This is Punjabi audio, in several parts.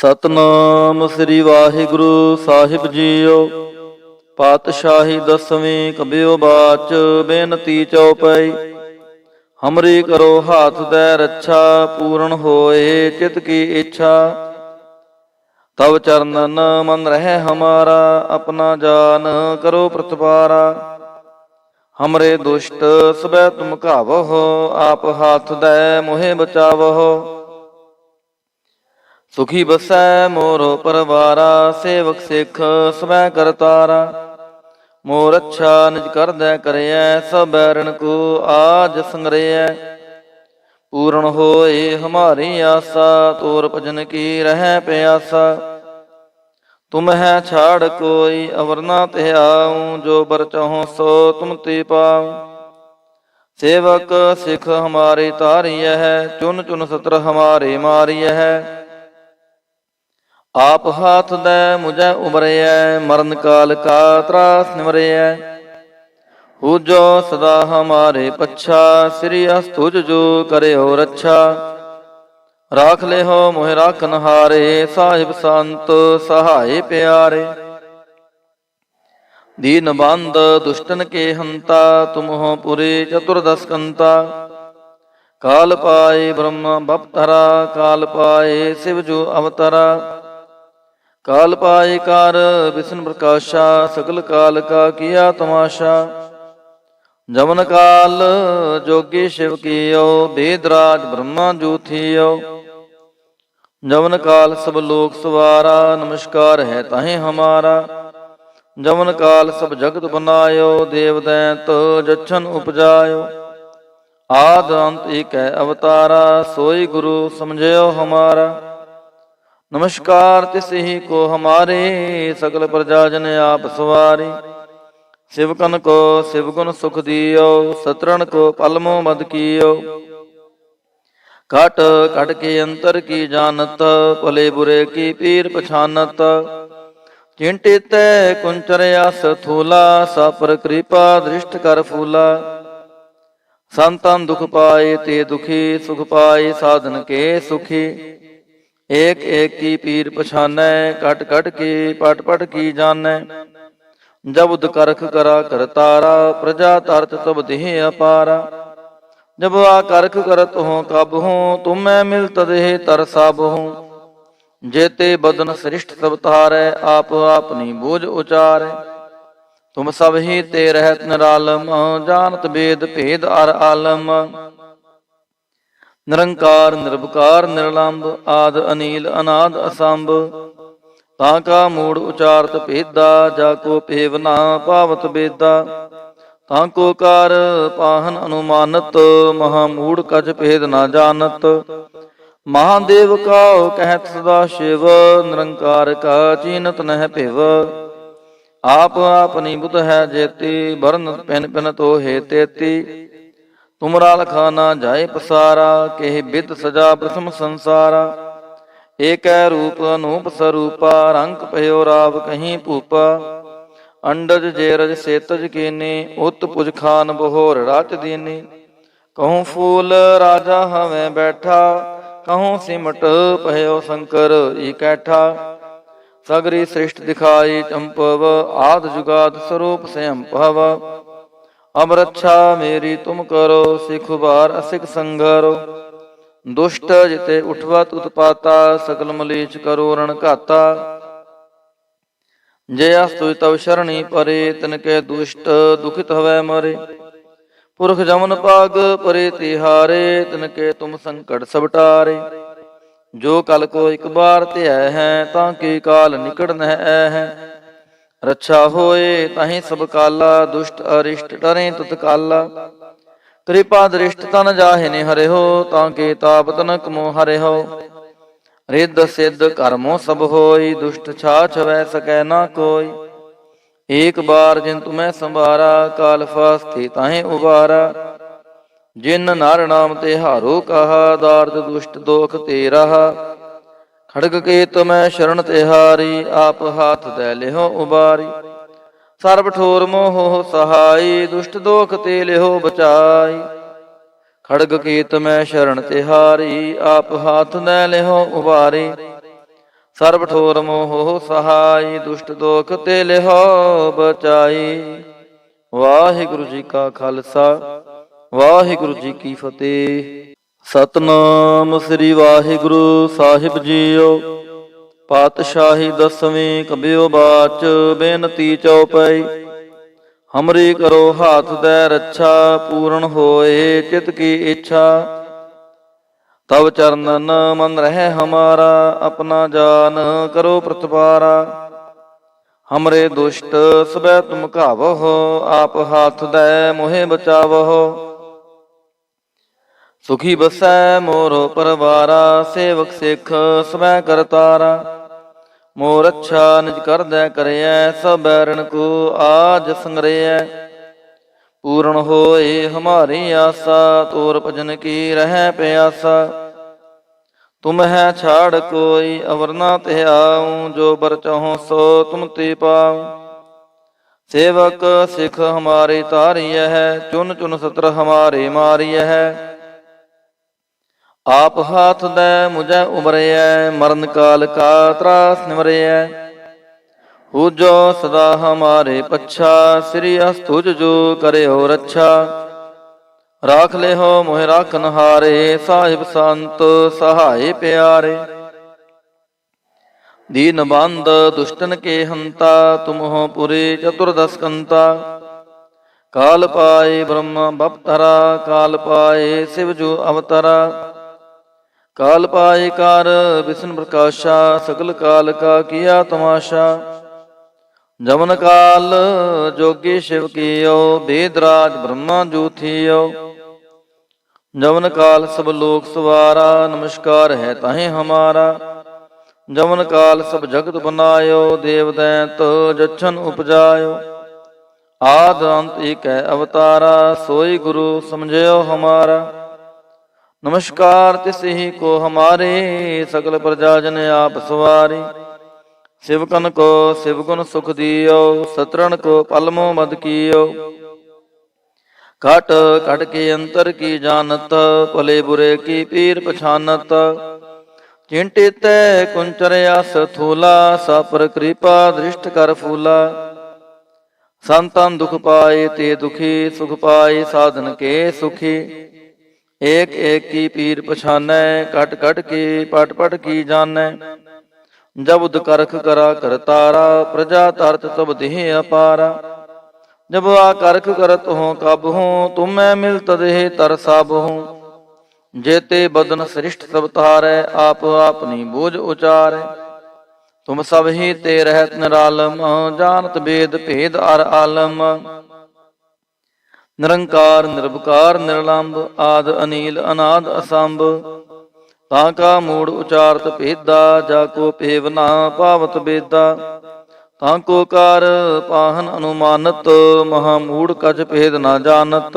ਸਤਨਾਮ ਸ੍ਰੀ ਵਾਹਿਗੁਰੂ ਸਾਹਿਬ ਜੀਓ। ਪਾਤਸ਼ਾਹੀ ਦਸਵੀਂ ਕਬਿਓ ਬਾਚ ਬੇਨਤੀ ਚਉਪਈ। ਹਮਰੀ ਕਰੋ ਹਾਥ ਦੈ ਰੱਛਾ, ਪੂਰਨ ਹੋਏ ਚਿਤ ਕੀ ਇੱਛਾ। ਤਵ ਚਰਨਨ ਮਨ ਰਹਿ ਹਮਾਰਾ, ਆਪਣਾ ਜਾਨ ਕਰੋ ਪ੍ਰਤਪਾਰਾ। ਹਮਰੇ ਦੁਸ਼ਟ ਸਬੈ ਤੁਮ ਘਾਵਹੁ, ਆਪ ਹਾਥ ਦੈ ਮੋਹਿ ਬਚਾਵਹੁ। ਸੁਖੀ ਬਸੈ ਮੋਰ ਪਰਵਾਰਾ, ਸੇਵਕ ਸਿੱਖ ਸਵੈ ਕਰਤਾਰਾ। ਮੋਰ ਅੱਛਾ ਨਿਜ ਕਰਦੈ ਕਰਿਐ, ਸਭ ਬੈਰਣ ਕੋ ਆਜ ਸੰਗਰਿਐ। ਪੂਰਨ ਹੋਏ ਹਮਾਰੀ ਆਸਾ, ਤੋਰ ਭਜਨ ਕੀ ਰਹਿ ਪਿਆਸਾ। ਤੁਮ ਹੈ ਛਾੜ ਕੋਈ ਅਵਰ ਨਾ ਧਿਆਉ, ਜੋ ਬਰ ਚਾਹੋ ਸੋ ਤੁਮ ਤੇ ਪਾਉ। ਸੇਵਕ ਸਿੱਖ ਹਮਾਰੇ ਤਾਰਿਐ, ਚੁਨ ਚੁਨ ਸਤਰ ਹਮਾਰੇ ਮਾਰਿਐ। ਆਪ ਹਾਥ ਦੈ ਮੁਝੈ ਉਬਰਿਐ, ਮਰਨ ਕਾਲ ਕਾ ਤਰਾਸ ਨਿਵਰਿਐ। ਹੋ ਜੋ ਸਦਾ ਹਮਾਰੇ ਪੱਛਾ, ਸ੍ਰੀ ਅਸ ਤੁਜ ਜੋ ਕਰਿਓ ਰੱਛਾ। ਰਾਖ ਲਿਹੋ ਮੋਹਿ ਰਾਖਨ ਹਾਰੇ, ਸਾਹਿਬ ਸੰਤ ਸਹਾਏ ਪਿਆਰੇ। ਦੀਨ ਬੰਦ ਦੁਸ਼ਟਨ ਕੇ ਹੰਤਾ, ਤੁਮ ਹੋ ਪੁਰੇ ਚਤੁਰਦਸ ਕੰਤਾ। ਕਾਲ ਪਾਏ ਬ੍ਰਹਮ ਬਪਤਰਾ, ਕਾਲ ਪਾਏ ਸਿਵ ਜੋ ਅਵਤਰਾ। ਕਾਲ ਪਾਏ ਕਰ ਵਿਸ਼ਨ ਪ੍ਰਕਾਸ਼ਾ, ਸਗਲ ਕਾਲ ਕਾ ਕੀਆ ਤਮਾਸ਼ਾ। ਜਮਨ ਕਾਲ ਜੋਗੀ ਸ਼ਿਵ ਕੀਓ, ਬੇਦ ਰਾਜ ਬ੍ਰਹਮਾ ਜੋ ਥੀਓ। ਜਮਨ ਕਾਲ ਸਭ ਲੋਕ ਸਵਾਰਾ, ਨਮਸਕਾਰ ਹੈ ਤਾਹੇ ਹਮਾਰਾ। ਜਮਨ ਕਾਲ ਸਭ ਜਗਤ ਬਨਾਇਓ, ਦੇਵ ਦੈਂਤ ਜਛਨ ਉਪਜਾਇਓ। ਆਦ ਅੰਤ ਏਕੈ ਅਵਤਾਰਾ, ਸੋਈ ਗੁਰੂ ਸਮਝਿਓ ਹਮਾਰਾ। ਨਮਸਕਾਰ ਤਿਸ ਹੀ ਕੋ ਹਮਾਰੇ, ਸਗਲ ਪ੍ਰਜਾ ਜਨ ਆਪ ਸਵਾਰੇ। ਸਿਵਕਨ ਕੋ ਸਿਵ ਗੁਣ ਸੁਖ ਦਿਓ, ਸਤਰਨ ਕੋ ਪਲਮੋ ਮਦ ਕੀਓ। ਘਟ ਘਟ ਕੇ ਅੰਤਰ ਕੀ ਜਾਨਤ, ਭਲੇ ਬੁਰੇ ਕੀ ਪੀਰ ਪਛਾਨਤ। ਚਿੰਟਿ ਤੈ ਕੁੰਚਰ ਅਸ ਥੂਲਾ, ਸਾਪਰ ਕਿਰਪਾ ਦ੍ਰਿਸ਼ਟ ਕਰ ਫੂਲਾ। ਸੰਤਨ ਦੁਖ ਪਾਏ ਤੇ ਦੁਖੀ, ਸੁਖ ਪਾਏ ਸਾਧਨ ਕੇ ਸੁਖੀ। ਏਕ ਏਕ ਕੀ ਪੀਰ ਪਛਾਨੈ, ਕਟ ਕਟ ਕੀ ਪਟ ਪਟ ਕੀ ਜਾਣੈ। ਜਬੁਦ ਕਰਖ ਕਰਾ ਕਰਤਾਰਾ, ਪ੍ਰਜਾ ਤਰਤ ਤਬ ਦੇਹ ਅਪਾਰਾ। ਜਬ ਆ ਕਰਖ ਕਰਤ ਹੋ ਕਬ ਹੂੰ, ਤੁਮੈ ਮਿਲ ਤਦਹਿ ਤਰ ਸਭ ਹੂੰ। ਜੇਤੇ ਬਦਨ ਸ੍ਰਿਸ਼ਟ ਸਭ ਤਾਰੈ, ਆਪ ਆਪਨੀ ਬੋਝ ਉਚਾਰੈ। ਤੁਮ ਸਭ ਹੀ ਤੇ ਰਹਿਤ ਨਿਰਾਲਮ, ਜਾਨਤ ਬੇਦ ਭੇਦ ਅਰ ਆਲਮ। ਨਿਰੰਕਾਰ ਨਿਰਭਕਾਰ ਨਿਰਲੰਭ, ਆਦ ਅਨੀਲ ਅਨਾਦ ਅਸੰਭ। ਤਾਂ ਕਾ ਮੂੜ ਉਚਾਰਤ ਭੇਦਾ, ਜਾ ਕੋ ਭੇਵ ਨਾ ਪਾਵਤ ਬੇਦਾ। ਤਾਂ ਕੋ ਕਾਰ ਪਾਹਨ ਅਨੁਮਾਨਤ, ਮਹਾ ਮੂੜ ਕਛ ਭੇਦ ਨਾ ਜਾਣਤ। ਮਹਾਦੇਵ ਕਾਉ ਕਹਿਤ ਸਦਾ ਸ਼ਿਵ, ਨਿਰੰਕਾਰ ਕਾ ਚੀਨਤ ਨਹਿ ਭਿਵ। ਆਪ ਆਪਨੀ ਬੁਧ ਹੈ ਜੇਤੀ, ਬਰਨ ਪਿਨ ਪਿਨ ਤੋਹੇ ਤੇਤੀ। ਤੁਮਰਾ ਲਖਾ ਨਾ ਜਾਏ ਪਸਾਰਾ, ਕਿਹ ਬਿਦ ਸਜਾ ਪ੍ਰਥਮ ਸੰਸਾਰਾ। ਏਕੈ ਰੂਪ ਅਨੂਪ ਸਰੂਪਾ, ਰੰਗ ਭਇਓ ਰਾਵ ਕਹੀਂ ਭੂਪਾ। ਅੰਡਜ ਜੇਰਜ ਸੇਤਜ ਕੀਨੀ, ਉਤ ਪੁਜ ਖਾਨ ਬਹੋਰ ਰਾਚ ਦੀਨੀ। ਕਹੂੰ ਫੂਲ ਰਾਜਾ ਹਵੇਂ ਬੈਠਾ, ਕਹੂੰ ਸਿਮਟ ਭਇਓ ਸ਼ੰਕਰ ਇਕੈਠਾ। ਸਗਰੀ ਸ੍ਰਿਸ਼ਟ ਦਿਖਾਈ ਚੰਪਵ, ਆਦ ਜੁਗਾਦ ਸਰੂਪ ਸਯੰਭਵ। ਅਬ ਰੱਛਾ ਮੇਰੀ ਤੁਮ ਕਰੋ, ਸਿਖ ਉਬਾਰ ਅਸਿਖ ਸੰਘਰੋ। ਦੁਸ਼ਟ ਜਿਤੇ ਉਠਵਤ ਉਤਪਾਤਾ, ਸਕਲ ਮਲੀਚ ਕਰੋ ਰਣ ਘਾਤਾ। ਜੇ ਅਸ ਤੁਜ ਤਵ ਸ਼ਰਣੀ ਪਰੇ, ਤਿਨਕੇ ਦੁਸ਼ਟ ਦੁਖਿਤ ਹਵੈ ਮਰੇ। ਪੁਰਖ ਜਮਨ ਪਾਗ ਪਰੇ ਤਿਹਾਰੇ, ਤਿਨਕੇ ਤੁਮ ਸੰਕਟ ਸਭ ਟਾਰੇ। ਜੋ ਕਲ ਕੋ ਇਕ ਬਾਰ ਧਿਐ ਹੈ, ਤਾਂ ਕੀ ਕਾਲ ਨਿਕਟ ਨਹਿ ਐ। ਰੱਛਾ ਹੋਏ ਤਾਹੀਂ ਸਭ ਕਾਲਾ, ਦੁਸ਼ਟ ਅਰਿਸ਼ਟ ਡਰੇ ਤਤਕਾਲਾ। ਕਿਰਪਾ ਦ੍ਰਿਸ਼ਟ ਤਨ ਜਾਹਿ ਹਰਿਓ, ਤਾਂ ਕੇ ਤਾਪ ਤਨਕ ਮੋ ਹਰਿਓ। ਰਿੱਧ ਸਿੱਧ ਕਰਮੋ ਸਭ ਹੋਈ, ਦੁਸ਼ਟ ਛਾਛ ਵੈ ਸਕੈ ਨਾ ਕੋਈ। ਏਕ ਬਾਰ ਜਿਨ ਤੁਮੈ ਸੰਭਾਰਾ, ਕਾਲ ਫਾਸਤੇ ਤਾਹੇ ਉਬਾਰਾ। ਜਿਨ ਨਰ ਨਾਮ ਤੇ ਹਾਰੋ ਕਹਾ, ਦਾਰਦ ਦੁਸ਼ਟ ਦੋਖ ਤੇ ਰਹਾ। ਖੜਗ ਕੇ ਤੁਮੈ ਸ਼ਰਨ ਤਿਹਾਰੀ, ਆਪ ਹਾਥ ਦੈ ਲਿਹੋ ਉਬਾਰੀ। ਸਰਬ ਠੋਰ ਮੋਹ ਸਹਾਈ, ਦੁਸ਼ਟ ਦੋਖ ਤੇ ਲਿਹੋ ਬਚਾਈ। ਖੜਗ ਕੀ ਤੁਮੈ ਸ਼ਰਨ ਤਿਹਾਰੀ, ਆਪ ਹਾਥ ਦੈ ਲਿਹੋ ਉਬਾਰੀ। ਸਰਬ ਠੋਰ ਮੋਹ ਸਹਾਈ, ਦੁਸ਼ਟ ਦੋਖ ਤੇ ਲਿਹੋ ਬਚਾਈ। ਵਾਹਿਗੁਰੂ ਜੀ ਕਾ ਖਾਲਸਾ, ਵਾਹਿਗੁਰੂ ਜੀ ਕੀ ਫਤਿਹ। ਸਤਨਾਮ ਸ੍ਰੀ ਵਾਹਿਗੁਰੂ ਸਾਹਿਬ ਜੀਓ। ਪਾਤਸ਼ਾਹੀ ਦਸਵੀਂ ਕਬਿਓ ਬਾਚ, ਬੇਨਤੀ ਚਉਪਈ। ਹਮਰੀ ਕਰੋ ਹਾਥ ਦੈ ਰੱਛਾ, ਪੂਰਨ ਹੋਏ ਚਿਤ ਕੀ ਇੱਛਾ। ਤਬ ਚਰਨਨ ਮਨ ਰਹਿ ਹਮਾਰਾ, ਆਪਣਾ ਜਾਨ ਕਰੋ ਪ੍ਰਤਪਾਰਾ। ਹਮਰੇ ਦੁਸ਼ਟ ਸਬੈ ਤੁਮ ਘਾਵਹੁ, ਆਪ ਹਾਥ ਦੈ ਮੋਹਿ ਬਚਾਵਹੁ। ਸੁਖੀ ਬਸੈ ਮੋਰ ਪਰਵਾਰਾ, ਸੇਵਕ ਸਿੱਖ ਸਬੈ ਕਰਤਾਰਾ। ਮੋਰ ਅੱਛਾ ਨਿਜ ਕਰਦੈ ਕਰਿਐ, ਸਭ ਬੈਰਣ ਕੋ ਆਜ ਸੰਗਰਿਐ। ਪੂਰਨ ਹੋਏ ਹਮਾਰੀ ਆਸਾ, ਤੋਰ ਭਜਨ ਕੀ ਰਹਿ ਪਿਆਸਾ। ਤੁਮ ਹੈ ਛਾੜ ਕੋਈ ਅਵਰ ਨਾ ਧਿਆਉ, ਜੋ ਬਰ ਚਾਹੋ ਸੋ ਤੁਮ ਤੇ ਪਾਉ। ਸੇਵਕ ਸਿੱਖ ਹਮਾਰੇ ਤਾਰੀਐ ਹੈ, ਚੁਨ ਚੁਨ ਸਤਰ ਹਮਾਰੇ ਮਾਰੀਐ ਹੈ। ਆਪ ਹਾਥ ਦੈ ਮੁਝੈ ਉਬਰਿਐ, ਮਰਨ ਕਾਲ ਕਾ ਤਰਾਸ ਨਿਵਰਿਐ। ਪੂਜੋ ਸਦਾ ਹਮਾਰੇ ਪੱਛਾ, ਸ੍ਰੀ ਅਸਤੁਜ ਜੋ ਕਰਿਓ ਰੱਛਾ। ਰਾਖ ਲਿਹੋ ਮੋਹਿ ਰਾਖਨ ਹਾਰੇ, ਸਾਹਿਬ ਸੰਤ ਸਹਾਏ ਪਿਆਰੇ। ਦੀਨ ਬੰਦ ਦੁਸ਼ਟਨ ਕੇ ਹੰਤਾ, ਤੁਮ ਹੋ ਪੁਰੇ ਚਤੁਰਦਸ ਕੰਤਾ। ਕਾਲ ਪਾਏ ਬ੍ਰਹਮ ਬਪਤਰਾ, ਕਾਲ ਪਾਏ ਸਿਵ ਜੋ ਅਵਤਰਾ। ਕਾਲ ਪਾਏ ਕਰ ਵਿਸ਼ਨ ਪ੍ਰਕਾਸ਼ਾ, ਸਕਲ ਕਾਲ ਕਾ ਕੀਆ ਤਮਾਸ਼ਾ। ਜਮਨ ਕਾਲ ਜੋਗੀ ਸ਼ਿਵ ਕੀਓ, ਬੇਦ ਰਾਜ ਬ੍ਰਹਮਾ ਜੋ ਥੀਓ। ਜਮਨ ਕਾਲ ਸਭ ਲੋਕ ਸਵਾਰਾ, ਨਮਸਕਾਰ ਹੈ ਤਾਹੇ ਹਮਾਰਾ। ਜਮਨ ਕਾਲ ਸਭ ਜਗਤ ਬਨਾਇਓ, ਦੇਵ ਦੈਂਤ ਜਛਨ ਉਪਜਾਇਓ। ਆਦ ਅੰਤ ਏਕੈ ਅਵਤਾਰਾ, ਸੋਈ ਗੁਰੂ ਸਮਝਿਓ ਹਮਾਰਾ। ਨਮਸਕਾਰ ਤਿਸਹੀ ਕੋ ਹਮਾਰੇ, ਸਕਲ ਪ੍ਰਜਾ ਜਨ ਆਪ ਸਵਾਰੇ। ਸਿਵਕਨ ਕੋ ਸਿਵ ਗੁਣ ਸੁਖ ਦਿਓ, ਸਤਰਨ ਕੋ ਪਲਮੋ ਮਦ ਕੀਓ। ਘਟ ਘਟ ਕੇ ਅੰਤਰ ਕੀ ਜਾਨਤ, ਭਲੇ ਬੁਰੇ ਕੀ ਪੀਰ ਪਛਾਨਤ। ਚਿੰਟਿ ਤੈ ਕੁੰਚਰ ਅਸ ਥੂਲਾ, ਸਾਪਰ ਕਿਰਪਾ ਦ੍ਰਿਸ਼ਟ ਕਰ ਫੂਲਾ। ਸੰਤਨ ਦੁਖ ਪਾਏ ਤੇ ਦੁਖੀ, ਸੁਖ ਪਾਏ ਸਾਧਨ ਕੇ ਸੁਖੀ। ਏਕ ਏਕ ਕੀ ਪੀਰ ਪਛਾਨੈ, ਘਟ ਘਟ ਕੀ ਪਟ ਪਟ ਕੀ ਜਾਣੈ। ਜਬ ਉਦ ਕਰਖ ਕਰਾ ਕਰਤਾਰਾ, ਪ੍ਰਜਾ ਤਰਤ ਤਬ ਦੇਹ ਅਪਾਰਾ। ਜਬ ਆ ਕਰਖ ਕਰਤ ਹੋ ਕਬ ਹੂੰ, ਤੁਮੈ ਮਿਲ ਤਦਹਿ ਤਰ ਸਭ ਹੂੰ। ਜੇਤੇ ਬਦਨ ਸ੍ਰਿਸ਼ਟ ਸਭ ਤਾਰੈ, ਆਪ ਆਪਨੀ ਬੋਝ ਉਚਾਰੈ। ਤੁਮ ਸਭ ਹੀ ਤੇ ਰਹਿਤ ਨਿਰਾਲਮ, ਜਾਨਤ ਬੇਦ ਭੇਦ ਅਰ ਆਲਮ। ਨਿਰੰਕਾਰ ਨਿਰਭਕਾਰ ਨਿਰਲੰਭ, ਆਦ ਅਨੀਲ ਅਨਾਦ ਅਸੰਭ। ਤਾਂ ਕਾ ਮੂੜ ਉਚਾਰਤ ਭੇਦਾ, ਜਾ ਕੋ ਭੇਵ ਨਾ ਪਾਵਤ ਬੇਦਾ। ਤਾਂ ਕੋ ਕਾਰ ਪਾਹਨ ਅਨੁਮਾਨਤ, ਮਹਾ ਮੂੜ ਕਛ ਭੇਦ ਨਾ ਜਾਣਤ।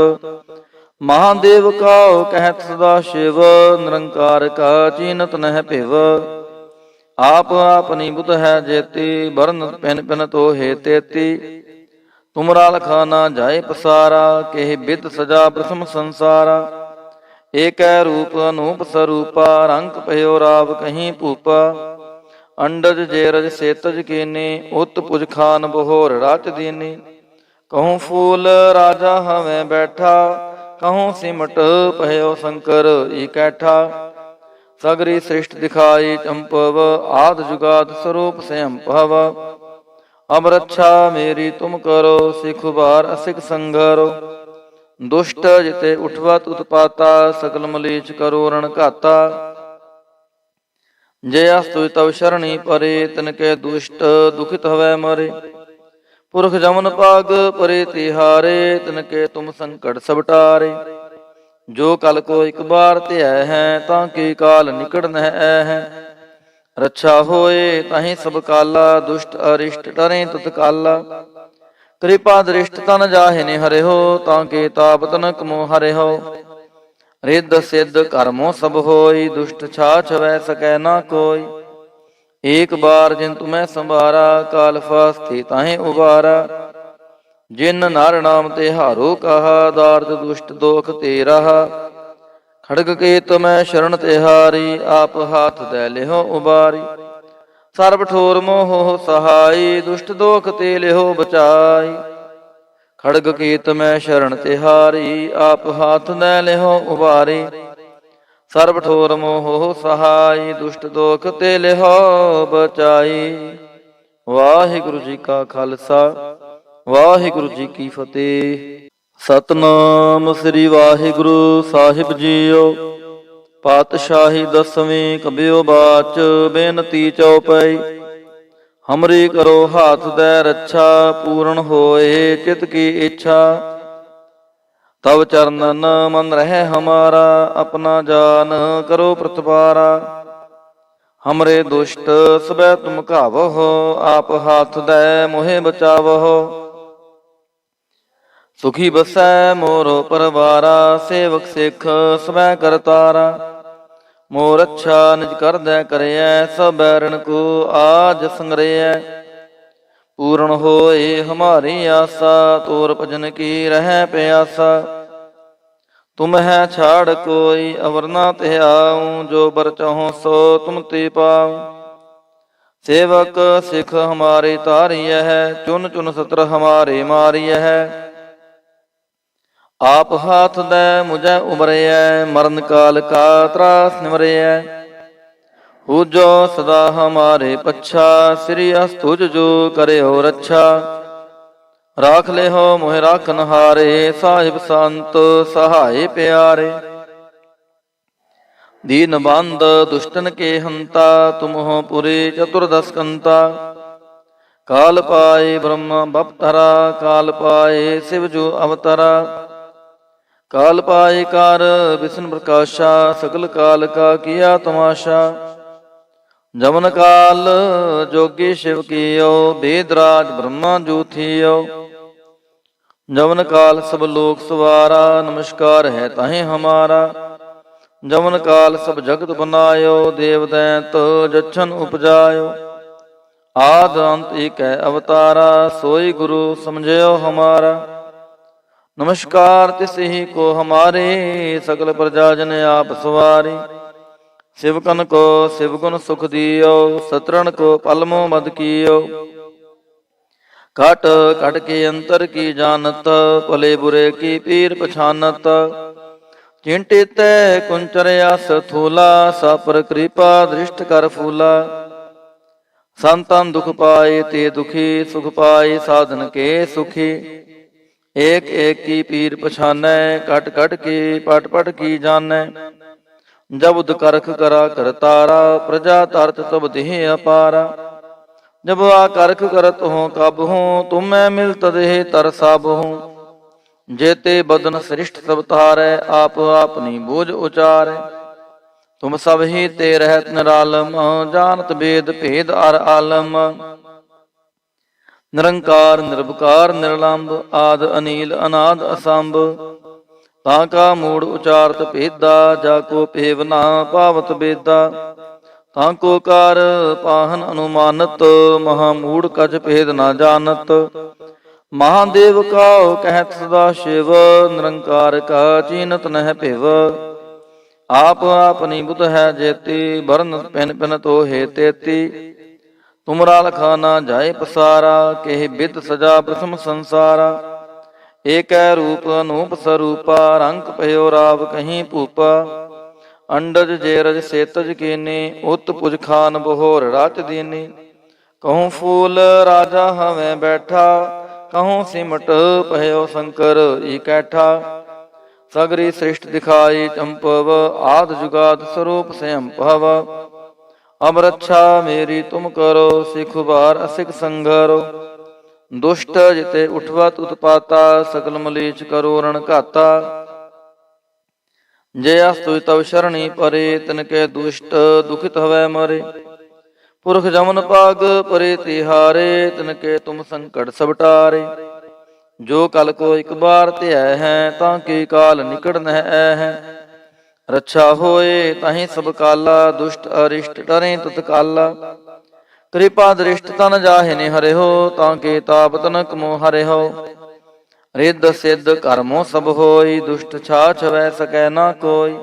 ਮਹਾਦੇਵ ਕਾਉ ਕਹਿਤ ਸਦਾ ਸ਼ਿਵ, ਨਿਰੰਕਾਰ ਕਾ ਚੀਨਤ ਨਹਿ ਭਿਵ। ਆਪ ਆਪਨੀ ਬੁਧ ਹੈ ਜੇਤੀ, ਬਰਨ ਪਿਨ ਪਿਨ ਤੋਹੇ ਤੇਤੀ। ਤੁਮਰਾ ਲਖਾ ਨਾ ਜਾਏ ਪਸਾਰਾ, ਕਿਹ ਬਿਦ ਸਜਾ ਪ੍ਰਥਮ ਸੰਸਾਰਾ। ਏਕੈ ਰੂਪ ਅਨੂਪ ਸਰੂਪਾ, ਰੰਗ ਭਇਓ ਰਾਵ ਕਹੀਂ ਭੂਪਾ। ਅੰਡਜ ਜੇਰਜ ਸੇਤਜ ਕੀਨੀ, ਉਤ ਪੁਜ ਖਾਨ ਬਹੋਰ ਰਚ ਦੀਨੀ। ਕਹੂੰ ਫੂਲ ਰਾਜਾ ਹਵੇਂ ਬੈਠਾ, ਕਹੂੰ ਸਿਮਟ ਭਇਓ ਸ਼ੰਕਰ ਇਕੈਠਾ। ਸਗਰੀ ਸ੍ਰਿਸ਼ਟ ਦਿਖਾਈ ਚੰਪਵ, ਆਦ ਜੁਗਾਦ ਸਰੂਪ ਸਯੰਭਵ। ਅਬ ਰੱਛਾ ਮੇਰੀ ਤੁਮ ਕਰੋ, ਸਿਖ ਉਬਾਰ ਅਸਿਖ ਸੰਘਰੋ। ਦੁਸ਼ਟ ਜਿਤੇ ਉਠਵਤ ਉਤਪਾਤਾ, ਸਕਲ ਮਲੀਚ ਕਰੋ ਰਣ ਘਾਤਾ। ਜੇ ਅਸਤੁ ਤਵ ਸ਼ਰਣੀ ਪਰੇ, ਤਿਨਕੇ ਦੁਸ਼ਟ ਦੁਖਿਤ ਹਵੈ ਮਰੇ। ਪੁਰਖ ਜਮਨ ਪਾਗ ਪਰੇ ਤਿਹਾਰੇ, ਤਿਨਕੇ ਤੁਮ ਸੰਕਟ ਸਭ ਟਾਰੇ। ਜੋ ਕਲ ਕੋ ਇਕ ਬਾਰ ਧਿਆ ਹੈ, ਤਾਂ ਕੀ ਕਾਲ ਨਿਕਟ ਨਹਿ ਐ ਹੈ। ਰੱਛਾ ਹੋਏ ਤਾਹੀ ਸਭ ਕਾਲਾ, ਦੁਸ਼ਟ ਅਰਿਸ਼ਟ ਡਰੇ ਤਤਕਾਲਾ। ਕਿਰਪਾ ਦ੍ਰਿਸ਼ਟ ਤਨ ਜਾਹਿ ਨ ਹਰਿਓ, ਤਾਂ ਕੇ ਤਾਪ ਤਨਕ ਮੋ ਹਰਿਓ। ਰਿੱਧ ਸਿੱਧ ਕਰਮੋ ਸਭ ਹੋਈ, ਦੁਸ਼ਟ ਛਾਛ ਵੈ ਸਕੈ ਨਾ ਕੋਈ। ਏਕ ਬਾਰ ਜਿਨ ਤੁਮੈ ਸੰਭਾਰਾ, ਕਾਲ ਫਾਸਤੇ ਤਾਹੇ ਉਬਾਰਾ। ਜਿਨ ਨਰ ਨਾਮ ਤੇ ਹਾਰੋ ਕਹਾ, ਦਾਰਦ ਦੁਸ਼ਟ ਦੋਖ ਤੇ ਰਹਾ। ਖੜਗ ਕੇ ਤੁਮੈ ਸ਼ਰਨ ਤਿਹਾਰੀ, ਆਪ ਹਾਥ ਦੈ ਲਿਹੋ ਉਬਾਰੀ। ਸਰਬ ਠੋਰ ਮੋਹ ਸਹਾਈ, ਦੁਸ਼ਟ ਦੋਖ ਤੇ ਲਿਓ ਬਚਾਈ। ਖੜਗ ਕੀਤ ਮੈਂ ਸ਼ਰਨ ਤਿਹਾਰੀ, ਆਪ ਹਾਥ ਲੈ ਲਿਓ ਉਬਾਰੀ। ਸਰਬ ਠੋਰ ਮੋਹ ਸਹਾਈ, ਦੁਸ਼ਟ ਦੋਖ ਤੇ ਲਿਓ ਬਚਾਈ। ਵਾਹਿਗੁਰੂ ਜੀ ਕਾ ਖਾਲਸਾ, ਵਾਹਿਗੁਰੂ ਜੀ ਕੀ ਫਤਿਹ। ਸਤਨਾਮ ਸ੍ਰੀ ਵਾਹਿਗੁਰੂ ਸਾਹਿਬ ਜੀਓ। ਪਾਤਸ਼ਾਹੀ ਦਸਵੀਂ ਕਬਿਓ ਬਾਚ, ਬੇਨਤੀ ਚਉਪਈ। ਹਮਰੀ ਕਰੋ ਹਾਥ ਦੈ ਰੱਛਾ, ਪੂਰਨ ਹੋਏ ਚਿਤ ਕੀ ਇੱਛਾ। ਤਵ ਚਰਨਨ ਮਨ ਰਹਿ ਹਮਾਰਾ, ਆਪਣਾ ਜਾਨ ਕਰੋ ਪ੍ਰਤਪਾਰਾ। ਹਮਰੇ ਦੁਸ਼ਟ ਸਬੈ ਤੁਮ ਘਾਵਹੁ, ਆਪ ਹਾਥ ਦੈ ਮੋਹਿ ਬਚਾਵਹੁ। ਸੁਖੀ ਬਸੈ ਮੋਰ ਪਰਵਾਰਾ, ਸੇਵਕ ਸਿੱਖ ਸਬੈ ਕਰਤਾਰਾ। ਮੋਰ ਅੱਛਾ ਨਿਜ ਕਰਦੈ ਕਰਿਐ, ਸਭ ਬੈਰਣ ਕੋ ਆਜ ਸੰਗਰਿਐ। ਪੂਰਨ ਹੋਏ ਹਮਾਰੀ ਆਸਾ, ਤੋਰ ਭਜਨ ਕੀ ਰਹਿ ਪਿਆਸਾ। ਤੁਮ ਹੈ ਛਾੜ ਕੋਈ ਅਵਰ ਨਾ ਧਿਆਉ, ਜੋ ਬਰ ਚਾਹੋ ਸੋ ਤੁਮ ਤੇ ਪਾਉ। ਸੇਵਕ ਸਿੱਖ ਹਮਾਰੇ ਤਾਰੀਐ ਹੈ, ਚੁਨ ਚੁਨ ਸਤਰ ਹਮਾਰੇ ਮਾਰੀਐ ਹੈ। ਆਪ ਹਾਥ ਦੈ ਮੁਝੈ ਉਬਰਿਐ, ਮਰਨ ਕਾਲ ਕਾ ਤਰਾਸ ਨਿਵਰਿਐ। ਪੂਜੋ ਸਦਾ ਹਮਾਰੇ ਪੱਛਾ, ਸ੍ਰੀ ਅਸਤੁਜ ਜੋ ਕਰਿਓ ਰੱਛਾ। ਰਾਖ ਲਿਓ ਮੋਹਿ ਰਾਖਨ ਹਾਰੇ, ਸਾਹਿਬ ਸੰਤ ਸਹਾਏ ਪਿਆਰੇ। ਦੀਨ ਬੰਦ ਦੁਸ਼ਟਨ ਕੇ ਹੰਤਾ, ਤੁਮਹੁ ਪੁਰੀ ਚਤੁਰਦਸ ਕੰਤਾ। ਕਾਲ ਪਾਏ ਬ੍ਰਹਮ ਬਪਤਰਾ, ਕਾਲ ਪਾਏ ਸਿਵ ਜੋ ਅਵਤਰਾ। ਕਾਲ ਪਾਏ ਕਰ ਵਿਸ਼ਨ ਪ੍ਰਕਾਸ਼ਾ, ਸਗਲ ਕਾਲ ਕਾ ਕੀਆ ਤਮਾਸ਼ਾ। ਜਮਨ ਕਾਲ ਜੋਗੀ ਸ਼ਿਵ ਕੀਓ, ਬੇਦ ਰਾਜ ਬ੍ਰਹਮਾ ਜੋ ਥੀਓ। ਜਮਨ ਕਾਲ ਸਭ ਲੋਕ ਸਵਾਰਾ, ਨਮਸਕਾਰ ਹੈ ਤਾਹੇ ਹਮਾਰਾ। ਜਮਨ ਕਾਲ ਸਭ ਜਗਤ ਬਨਾਇਓ, ਦੇਵ ਦੈਂਤ ਜਛਨ ਉਪਜਾਇਓ। ਆਦ ਅੰਤ ਏਕੈ ਅਵਤਾਰਾ, ਸੋਈ ਗੁਰੂ ਸਮਝਿਓ ਹਮਾਰਾ। ਨਮਸਕਾਰ ਤਿਸਹੀ ਕੋ ਹਮਾਰੇ, ਸਕਲ ਪ੍ਰਜਾ ਜਨ ਆਪ ਸਵਾਰੀ। ਸਿਵਕਨ ਕੋ ਸਿਵ ਗੁਣ ਸੁਖ ਦਿਓ, ਸਤਰਨ ਕੋ ਪਲਮੋ ਮਦ ਕੀਓ। ਘਟ ਘਟ ਕੇ ਅੰਤਰ ਕੀ ਜਾਨਤ, ਭਲੇ ਬੁਰੇ ਕੀ ਪੀਰ ਪਛਾਨਤ। ਚਿੰਟਿਤੈ ਕੁੰਚਰ ਆਸ ਥੂਲਾ, ਸਾਪਰ ਕਿਰਪਾ ਦ੍ਰਿਸ਼ਟ ਕਰ ਫੂਲਾ। ਸੰਤਨ ਦੁਖ ਪਾਏ ਤੇ ਦੁਖੀ, ਸੁਖ ਪਾਏ ਸਾਧਨ ਕੇ ਸੁਖੀ। ਏਕ ਏਕ ਕੀ ਪੀਰ ਪਛਾਨੈ, ਕਟ ਕਟ ਕੀ ਪਟ ਪਟ ਕੀ ਜਾਣੈ। ਜਬੁਦ ਕਰਖ ਕਰਾ ਕਰਤਾਰਾ, ਪ੍ਰਜਾ ਤਰਤ ਤਬ ਦੇਹ ਅਪਾਰਾ। ਜਬ ਆ ਕਰਖ ਕਰਤ ਹੋ ਕਬ ਹੂੰ, ਤੁਮੈ ਮਿਲ ਤਦਹਿ ਤਰ ਸਭ ਹੂੰ। ਜੇਤੇ ਬਦਨ ਸ੍ਰਿਸ਼ਟ ਸਭ ਤਾਰੈ, ਆਪ ਆਪਨੀ ਬੋਝ ਉਚਾਰੈ। ਤੁਮ ਸਭ ਹੀ ਤੇ ਰਹਿਤ ਨਿਰਾਲਮ, ਜਾਨਤ ਬੇਦ ਭੇਦ ਅਰ ਆਲਮ। ਨਿਰੰਕਾਰ ਨਿਰਭਕਾਰ ਨਿਰਲੰਭ, ਆਦ ਅਨੀਲ ਅਨਾਦ ਅਸੰਭ। ਤਾਂ ਕਾ ਮੂੜ ਉਚਾਰਤ ਭੇਦਾ, ਜਾ ਕੋ ਭੇਵ ਨਾ ਪਾਵਤ ਬੇਦਾ। ਤਾਂ ਕੋ ਕਾਰ ਪਾਹਨ ਅਨੁਮਾਨਤ, ਮਹਾ ਮੂੜ ਕਛ ਭੇਦ ਨਾ ਜਾਣਤ। ਮਹਾਦੇਵ ਕਾਉ ਕਹਿਤ ਸਦਾ ਸ਼ਿਵ, ਨਿਰੰਕਾਰ ਕਾ ਚੀਨਤ ਨਹਿ ਭਿਵ। ਆਪ ਆਪਨੀ ਬੁਧ ਹੈ ਜੇਤੀ, ਬਰਨ ਪਿਨ ਪਿਨ ਤੋਹੇ ਤੇਤੀ। ਤੁਮਰਾ ਲਖਾ ਨਾ ਜਾਏ ਪਸਾਰਾ, ਕਿਹ ਬਿਦ ਸਜਾ ਪ੍ਰਥਮ ਸੰਸਾਰਾ। ਏਕੈ ਰੂਪ ਅਨੂਪ ਸਰੂਪਾ, ਰੰਗ ਭਇਓ ਰਾਵ ਕਹੀਂ ਭੂਪਾ। ਅੰਡਜ ਜੇਰਜ ਸੇਤਜ ਕੀਨੀ, ਉਤ ਪੁਜ ਖਾਨ ਬਹੋਰ ਰਚ ਦੀਨੀ। ਕਹੂੰ ਫੂਲ ਰਾਜਾ ਹਵੇਂ ਬੈਠਾ, ਕਹੂੰ ਸਿਮਟ ਭਇਓ ਸ਼ੰਕਰ ਇਕੈਠਾ। ਸਗਰੀ ਸ੍ਰਿਸ਼ਟ ਦਿਖਾਈ ਚੰਪਵ, ਆਦ ਜੁਗਾਦ ਸਰੂਪ ਸਯੰਭਵ। ਅਬ ਰੱਛਾ ਮੇਰੀ ਤੁਮ ਕਰੋ, ਸਿਖ ਉਬਾਰ ਅਸਿਖ ਸੰਘਰੋ। ਦੁਸ਼ਟ ਜਿਤੇ ਉਠਵਤ ਉਤਪਾਤਾ, ਸਕਲ ਮਲੀਚ ਕਰੋ ਰਣ ਘਾਤਾ। ਜੇ ਅਸਤੁ ਤਵ ਸ਼ਰਣੀ ਪਰੇ, ਤਿਨਕੇ ਦੁਸ਼ਟ ਦੁਖਿਤ ਹਵੈ ਮਰੇ। ਪੁਰਖ ਜਮਨ ਪਾਗ ਪਰੇ ਤਿਹਾਰੇ, ਤਿਨਕੇ ਤੁਮ ਸੰਕਟ ਸਭ ਟਾਰੇ। ਜੋ ਕਲ ਕੋ ਇਕ ਬਾਰ ਧਿਐ ਹੈ, ਤਾਂ ਕੀ ਕਾਲ ਨਿਕਟ ਨਹਿ ਐ ਹੈ। ਰੱਛਾ ਹੋਏ ਤਾਹੀਂ ਸਭ ਕਾਲਾ, ਦੁਸ਼ਟ ਅਰਿਸ਼ਟ ਟਰੇ ਤਤਕਾਲਾ। ਕਿਰਪਾ ਦ੍ਰਿਸ਼ਟ ਤਨ ਜਾਹਿ ਹਰਿਓ, ਤਾਂ ਕੇ ਤਾਪ ਤਨਕ ਮੋ ਹਰਿਓ। ਰਿੱਧ ਸਿੱਧ ਕਰਮੋ ਸਭ ਹੋਈ, ਦੁਸ਼ਟ ਛਾਛ ਵੈ ਸਕੈ ਨਾ ਕੋਈ।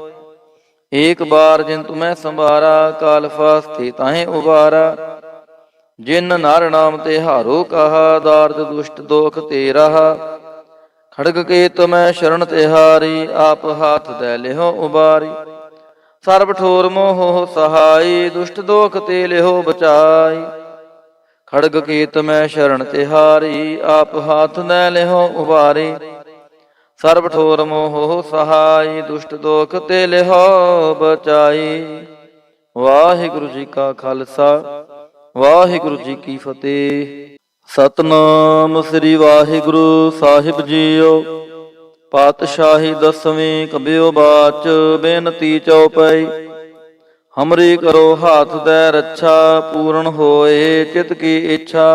ਏਕ ਬਾਰ ਜਿਨ ਤੁਮੈ ਸੰਭਾਰਾ, ਕਾਲ ਫਾਸਤੇ ਤਾਹੇ ਉਬਾਰਾ। ਜਿਨ ਨਰ ਨਾਮ ਤੇ ਹਾਰੋ ਕਹਾ, ਦਾਰਦ ਦੁਸ਼ਟ ਦੋਖ ਤੇ ਰਹਾ। ਖੜਗ ਕੇਤ ਮੈਂ ਸ਼ਰਨ ਤਿਹਾਰੀ, ਆਪ ਹਾਥ ਦੈ ਲਿਹੋ ਉਬਾਰੀ। ਸਰਬ ਠੋਰ ਮੋਹ ਸਹਾਈ, ਦੁਸ਼ਟ ਦੋਖ ਤੇ ਲਿਹੋ ਬਚਾਈ। ਖੜਗ ਕੇਤ ਮੈਂ ਸ਼ਰਨ ਤਿਹਾਰੀ, ਆਪ ਹਾਥ ਦੈ ਲਿਹੋ ਉਬਾਰੀ। ਸਰਬ ਠੋਰ ਮੋਹ ਸਹਾਈ, ਦੁਸ਼ਟ ਦੋਖ ਤੇ ਲਿਹੋ ਬਚਾਈ। ਵਾਹਿਗੁਰੂ ਜੀ ਕਾ ਖਾਲਸਾ, ਵਾਹਿਗੁਰੂ ਜੀ ਕੀ ਫਤਿਹ। ਸਤਨਾਮ ਸ੍ਰੀ ਵਾਹਿਗੁਰੂ ਸਾਹਿਬ ਜੀਓ। ਪਾਤਸ਼ਾਹੀ ਦਸਵੀਂ ਕਬਿਓ ਬਾਚ, ਬੇਨਤੀ ਚਉਪਈ। ਹਮਰੀ ਕਰੋ ਹਾਥ ਦੈ ਰੱਛਾ, ਪੂਰਨ ਹੋਏ ਚਿਤ ਕੀ ਇੱਛਾ।